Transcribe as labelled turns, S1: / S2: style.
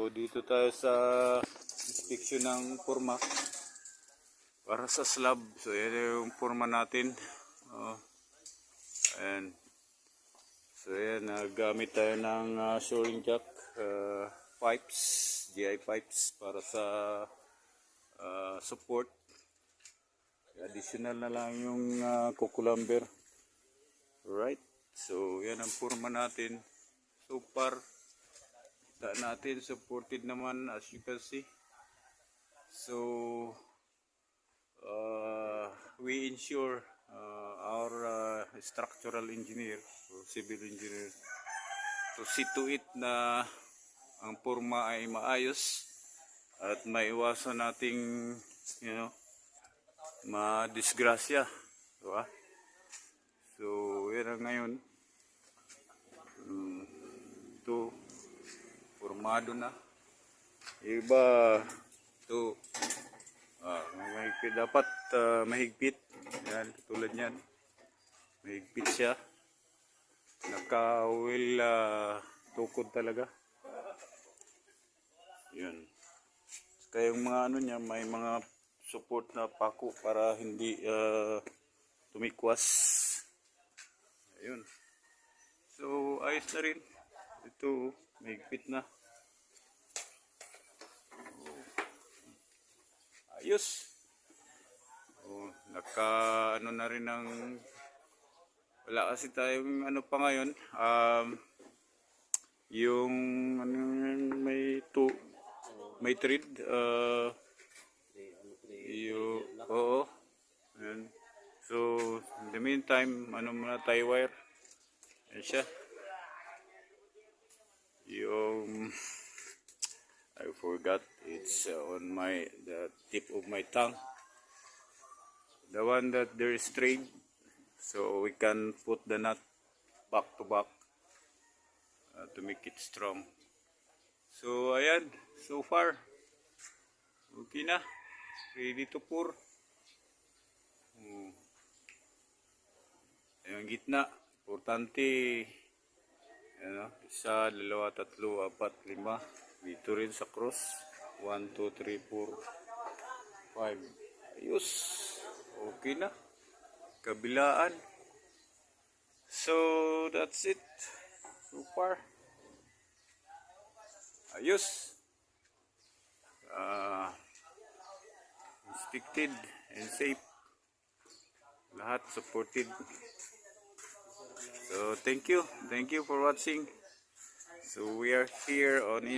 S1: So dito tayo sa inspection ng forma para sa slab. So yan yung forma natin. And so yan, gamit tayo ng shoring jack pipes, GI pipes para sa support. Additional na lang yung kukulamber. Right, so yan ang forma natin. So far kita natin supported naman, as you can see. So we ensure our structural engineer or civil engineer to see to it na ang forma ay maayos at maiwasan nating madisgrasya, diba? So yan ang ngayon. Ito formado na. Iba ito mahigpit, dapat mahigpit. Yan, katulad yan, mahigpit siya, naka-will tukod talaga. Yun. Kaya yung mga ano niya, may mga support na pako para hindi tumikwas. Ayun. So ayos na rin. Ito mahigpit na. Ayos. Naka ano na rin ng wala kasi tayong ano pa ngayon, yung ano, may thread oo. Ayan. So in the meantime, ano muna tayo wire. Ayan siya. Yung I forgot, it's on the tip of my tongue. The one that there is straight, so we can put the nut back to back to make it strong. So ayan, so far okay na, ready to pour. Ayan, gitna, importante. Ayan, 1, 2, 3, 4, 5. Dito rin sa cross. 1, 2, 3, 4, 5. Ayos. Okay na. Kabilaan. So, that's it. So far. Ayos. Inspected and safe. Lahat supported. So, thank you. Thank you for watching. So, we are here on